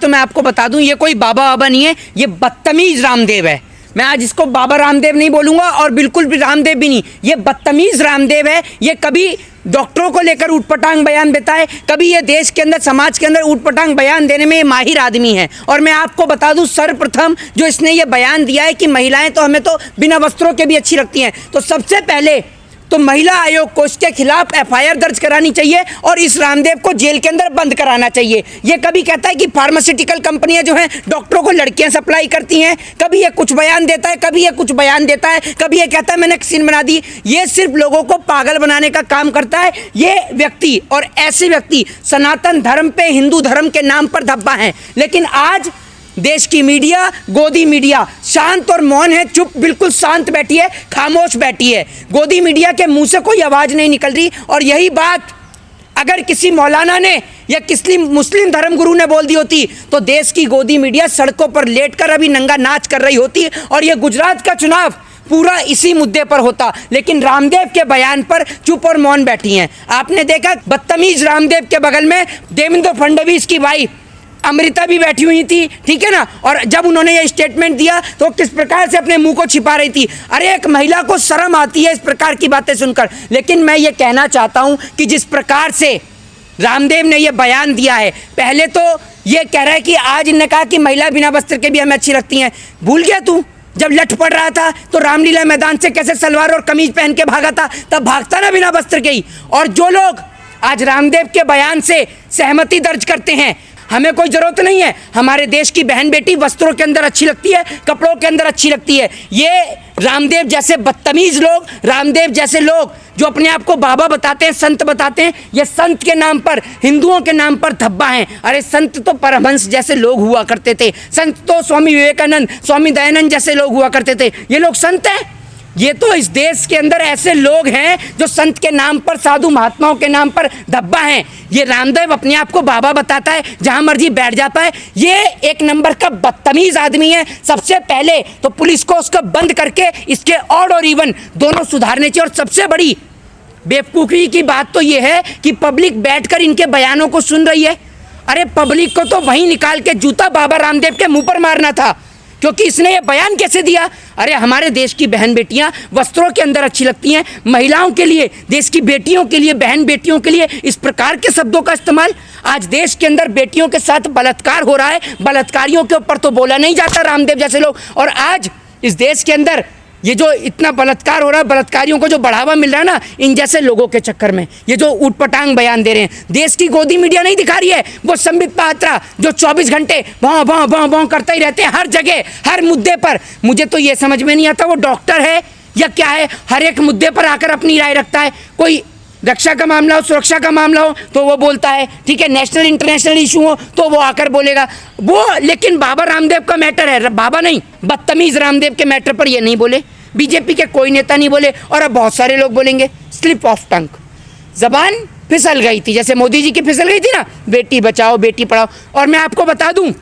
तो मैं आपको बता दूं, ये कोई बाबा बाबा नहीं है, ये बदतमीज रामदेव है। मैं आज इसको बाबा रामदेव नहीं बोलूंगा और बिल्कुल भी रामदेव भी नहीं, ये बदतमीज रामदेव है। ये कभी डॉक्टरों को लेकर ऊटपटांग बयान देता है, कभी ये देश के अंदर समाज के अंदर ऊटपटांग बयान देने में माहिर आदमी है। और मैं आपको बता दूं, सर्वप्रथम जो इसने ये बयान दिया है कि महिलाएं तो हमें तो बिना वस्त्रों के भी अच्छी लगती हैं, तो सबसे पहले तो महिला आयोग को इसके खिलाफ एफआईआर दर्ज करानी चाहिए और इस रामदेव को जेल के अंदर बंद कराना चाहिए। ये कभी कहता है कि फार्मास्यूटिकल कंपनियां जो हैं डॉक्टरों को लड़कियां सप्लाई करती हैं, कभी ये कुछ बयान देता है, कभी ये कुछ बयान देता है, कभी ये कहता है मैंने वैक्सीन बना दी। ये सिर्फ लोगों को पागल बनाने का काम करता है ये व्यक्ति। और ऐसे व्यक्ति सनातन धर्म पे, हिंदू धर्म के नाम पर धब्बा हैं। लेकिन आज देश की मीडिया, गोदी मीडिया शांत और मौन है, चुप, बिल्कुल शांत बैठी है, खामोश बैठी है। गोदी मीडिया के मुंह से कोई आवाज़ नहीं निकल रही। और यही बात अगर किसी मौलाना ने या किसी मुस्लिम धर्मगुरु ने बोल दी होती तो देश की गोदी मीडिया सड़कों पर लेटकर अभी नंगा नाच कर रही होती और ये गुजरात का चुनाव पूरा इसी मुद्दे पर होता। लेकिन रामदेव के बयान पर चुप और मौन बैठी हैं। आपने देखा बदतमीज रामदेव के बगल में देवेंद्र फडणवीस की वाइफ अमृता भी बैठी हुई थी, ठीक है ना। और जब उन्होंने ये स्टेटमेंट दिया तो किस प्रकार से अपने मुंह को छिपा रही थी। अरे एक महिला को शर्म आती है इस प्रकार की बातें सुनकर। लेकिन मैं ये कहना चाहता हूं कि जिस प्रकार से रामदेव ने ये बयान दिया है, पहले तो ये कह रहा है कि आज इन्होंने कहा कि महिला बिना वस्त्र के भी हमें अच्छी लगती हैं। भूल गया तू, जब लठ पड़ रहा था तो रामलीला मैदान से कैसे सलवार और कमीज पहन के भागा था, तब भागता ना बिना वस्त्र के ही। और जो लोग आज रामदेव के बयान से सहमति दर्ज करते हैं, हमें कोई जरूरत नहीं है, हमारे देश की बहन बेटी वस्त्रों के अंदर अच्छी लगती है, कपड़ों के अंदर अच्छी लगती है। ये रामदेव जैसे बदतमीज लोग, रामदेव जैसे लोग जो अपने आप को बाबा बताते हैं, संत बताते हैं, ये संत के नाम पर, हिंदुओं के नाम पर धब्बा हैं। अरे संत तो परमहंस जैसे लोग हुआ करते थे, संत तो स्वामी विवेकानंद, स्वामी दयानंद जैसे लोग हुआ करते थे। ये लोग संत हैं? ये तो इस देश के अंदर ऐसे लोग हैं जो संत के नाम पर, साधु महात्माओं के नाम पर धब्बा हैं। ये रामदेव अपने आप को बाबा बताता है, जहां मर्जी बैठ जाता है। ये एक नंबर का बदतमीज आदमी है। सबसे पहले तो पुलिस को उसको बंद करके इसके ऑड और इवन दोनों सुधारने चाहिए। और सबसे बड़ी बेवकूफ़ी की बात तो ये है कि पब्लिक बैठकर इनके बयानों को सुन रही है। अरे पब्लिक को तो वहीं निकाल के जूता बाबा रामदेव के मुंह पर मारना था, क्योंकि इसने ये बयान कैसे दिया। अरे हमारे देश की बहन बेटियां वस्त्रों के अंदर अच्छी लगती हैं, महिलाओं के लिए, देश की बेटियों के लिए, बहन बेटियों के लिए इस प्रकार के शब्दों का इस्तेमाल। आज देश के अंदर बेटियों के साथ बलात्कार हो रहा है, बलात्कारियों के ऊपर तो बोला नहीं जाता रामदेव जैसे लोग। और आज इस देश के अंदर ये जो इतना बलात्कार हो रहा है, बलात्कारियों को जो बढ़ावा मिल रहा है ना, इन जैसे लोगों के चक्कर में ये जो ऊटपटांग बयान दे रहे हैं, देश की गोदी मीडिया नहीं दिखा रही है। वो संबित पात्रा जो 24 घंटे भां भां भां भां करते ही रहते हैं हर जगह, हर मुद्दे पर। मुझे तो ये समझ में नहीं आता वो डॉक्टर है या क्या है। हर एक मुद्दे पर आकर अपनी राय रखता है। कोई रक्षा का मामला हो, सुरक्षा का मामला हो तो वो बोलता है, ठीक है, नेशनल इंटरनेशनल इशू हो तो वो आकर बोलेगा वो। लेकिन बाबा रामदेव का मैटर है, बाबा नहीं, बदतमीज रामदेव के मैटर पर ये नहीं बोले। बीजेपी के कोई नेता नहीं बोले और अब बहुत सारे लोग बोलेंगे। स्लिप ऑफ टंग, जबान फिसल गई थी, जैसे मोदी जी की फिसल गई थी ना, बेटी बचाओ बेटी पढ़ाओ। और मैं आपको बता दूं,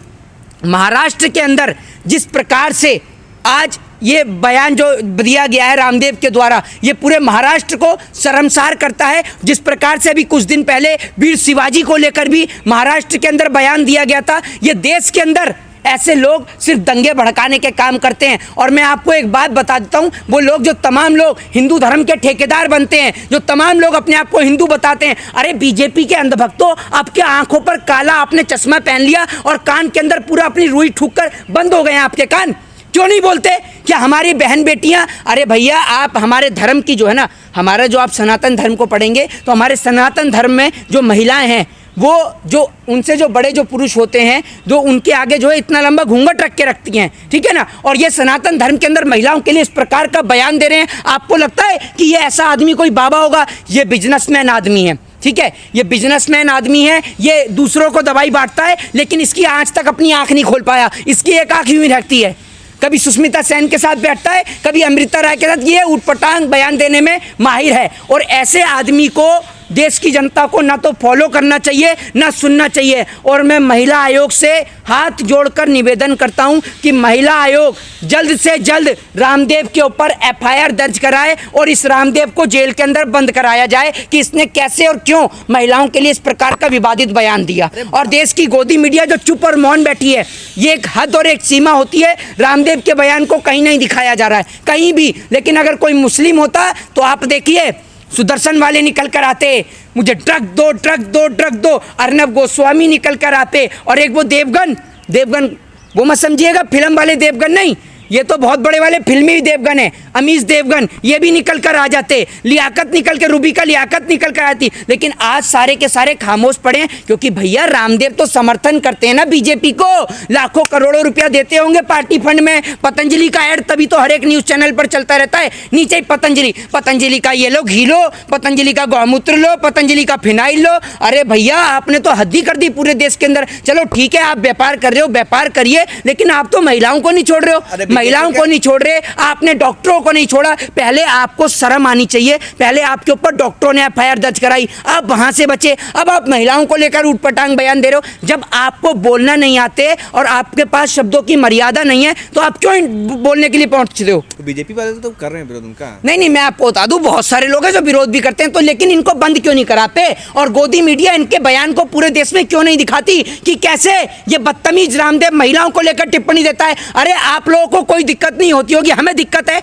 महाराष्ट्र के अंदर जिस प्रकार से आज ये बयान जो दिया गया है रामदेव के द्वारा, ये पूरे महाराष्ट्र को शर्मसार करता है। जिस प्रकार से अभी कुछ दिन पहले वीर शिवाजी को लेकर भी महाराष्ट्र के अंदर बयान दिया गया था। ये देश के अंदर ऐसे लोग सिर्फ दंगे भड़काने के काम करते हैं। और मैं आपको एक बात बता देता हूं, वो लोग जो तमाम लोग हिंदू धर्म के ठेकेदार बनते हैं, जो तमाम लोग अपने आप को हिंदू बताते हैं, अरे बीजेपी के अंधभक्तों, आपके आंखों पर काला आपने चश्मा पहन लिया और कान के अंदर पूरा अपनी रुई ठूक कर बंद हो गए हैं आपके कान। क्यों नहीं बोलते क्या हमारी बहन बेटियां, अरे भैया आप हमारे धर्म की जो है ना, हमारा जो आप सनातन धर्म को पढ़ेंगे तो हमारे सनातन धर्म में जो महिलाएं हैं, वो जो उनसे जो बड़े जो पुरुष होते हैं, जो उनके आगे जो है इतना लंबा घूंघट रख के रखती हैं, ठीक है ना। और ये सनातन धर्म के अंदर महिलाओं के लिए इस प्रकार का बयान दे रहे हैं। आपको लगता है कि ये ऐसा आदमी कोई बाबा होगा? ये बिजनेसमैन आदमी है, ठीक है, ये बिजनेसमैन आदमी है। ये दूसरों को दवाई बांटता है, लेकिन इसकी आज तक अपनी आंख नहीं खोल पाया। इसकी एक आंख यूं ही रहती है, कभी सुष्मिता सेन के साथ बैठता है, कभी अमृता राय के साथ। ये ऊटपटांग बयान देने में माहिर है। और ऐसे आदमी को देश की जनता को ना तो फॉलो करना चाहिए ना सुनना चाहिए। और मैं महिला आयोग से हाथ जोड़कर निवेदन करता हूं कि महिला आयोग जल्द से जल्द रामदेव के ऊपर एफआईआर दर्ज कराए और इस रामदेव को जेल के अंदर बंद कराया जाए कि इसने कैसे और क्यों महिलाओं के लिए इस प्रकार का विवादित बयान दिया। और देश की गोदी मीडिया जो चुप और मौन बैठी है, ये एक हद और एक सीमा होती है। रामदेव के बयान को कहीं नहीं दिखाया जा रहा है, कहीं भी। लेकिन अगर कोई मुस्लिम होता तो आप देखिए, सुदर्शन वाले निकल कर आते, मुझे ड्रग दो ड्रग दो ड्रग दो, अर्नब गोस्वामी निकल कर आते, और एक वो देवगन वो मत समझिएगा फिल्म वाले देवगन नहीं, ये तो बहुत बड़े वाले फिल्मी देवगन है, अमीश देवगन, ये भी निकल कर आ जाते, लियाकत निकल के, रूबी का लियाकत निकल कर आती। लेकिन आज सारे के सारे खामोश पड़े हैं, क्योंकि भैया रामदेव तो समर्थन करते हैं ना बीजेपी को, लाखों करोड़ों रुपया देते होंगे पार्टी फंड में। पतंजलि का ऐड तभी तो हर एक न्यूज चैनल पर चलता रहता है, नीचे पतंजलि का ये लो घी लो, पतंजलि का गौमूत्र लो, पतंजलि का फिनाइल लो। अरे भैया आपने तो हद ही कर दी पूरे देश के अंदर। चलो ठीक है, आप व्यापार कर रहे हो, व्यापार करिए, लेकिन आप तो महिलाओं को नहीं छोड़ रहे हो, महिलाओं को नहीं छोड़ रहे, आपने डॉक्टरों को नहीं छोड़ा। पहले आपको शर्म आनी चाहिए, पहले आपके ऊपर डॉक्टरों ने एफआईआर दर्ज कराई, आप वहां से बचे। अब आप महिलाओं को लेकर उटपटांग बयान दे रहे हो। जब आपको बोलना नहीं आते और आपके पास शब्दों की मर्यादा नहीं है तो आप क्यों बोलने के लिए पहुंचते हो? तो बीजेपी वाले तो कर रहे हैं विरोध उनका। नहीं, मैं आपको बता दूं, बहुत सारे लोग हैं जो विरोध भी करते हैं, तो लेकिन इनको बंद क्यों नहीं कराते? और गोदी मीडिया इनके बयान को पूरे देश में क्यों नहीं दिखाती कि कैसे ये बदतमीज रामदेव महिलाओं को लेकर टिप्पणी देता है? अरे आप लोगों को कोई दिक्कत नहीं होती होगी, हमें दिक्कत है।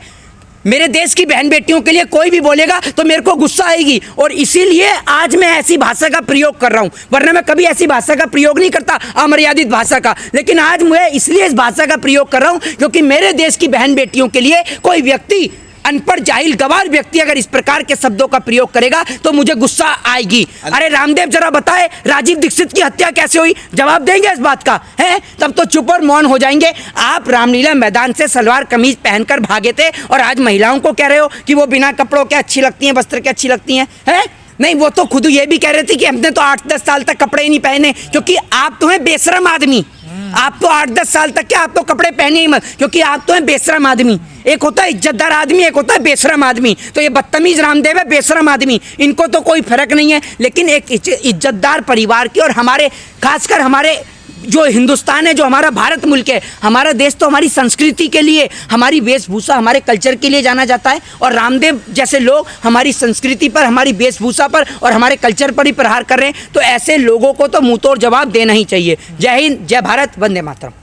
मेरे देश की बहन बेटियों के लिए कोई भी बोलेगा तो मेरे को गुस्सा आएगी, और इसीलिए आज मैं ऐसी भाषा का प्रयोग कर रहा हूं, वरना मैं कभी ऐसी भाषा का प्रयोग नहीं करता, अमर्यादित भाषा का। लेकिन आज मैं इसलिए इस भाषा का प्रयोग कर रहा हूं क्योंकि मेरे देश की बहन बेटियों के लिए कोई व्यक्ति, अनपढ़ जाहिल गवार व्यक्ति अगर इस प्रकार के शब्दों का प्रयोग करेगा तो मुझे गुस्सा आएगी। अरे रामदेव जरा बताए राजीव दीक्षित की हत्या कैसे हुई? जवाब देंगे इस बात का? है तब तो चुप और मौन हो जाएंगे। आप रामलीला मैदान से सलवार कमीज पहनकर भागे थे और आज महिलाओं को कह रहे हो कि वो बिना कपड़ों के अच्छी लगती हैं, वस्त्र के अच्छी लगती हैं, है? नहीं, वो तो खुद ये भी कह रहे थे कि हमने तो 8-10 साल तक कपड़े ही नहीं पहने, क्योंकि आप तो हैं बेशरम आदमी। आप तो 8-10 साल तक क्या, आप तो कपड़े पहने ही मत, क्योंकि आप तो हैं बेशरम आदमी। एक होता है इज्जतदार आदमी, एक होता है बेशरम आदमी। तो ये बदतमीज रामदेव है, बेशरम आदमी, इनको तो कोई फर्क नहीं है। लेकिन एक इज्जतदार परिवार की, और हमारे खासकर हमारे जो हिंदुस्तान है, जो हमारा भारत मुल्क है, हमारा देश तो हमारी संस्कृति के लिए, हमारी वेशभूषा, हमारे कल्चर के लिए जाना जाता है। और रामदेव जैसे लोग हमारी संस्कृति पर, हमारी वेशभूषा पर और हमारे कल्चर पर ही प्रहार कर रहे हैं, तो ऐसे लोगों को तो मुंह तोड़ जवाब देना ही चाहिए। जय हिंद, जय भारत, वंदे मातरम।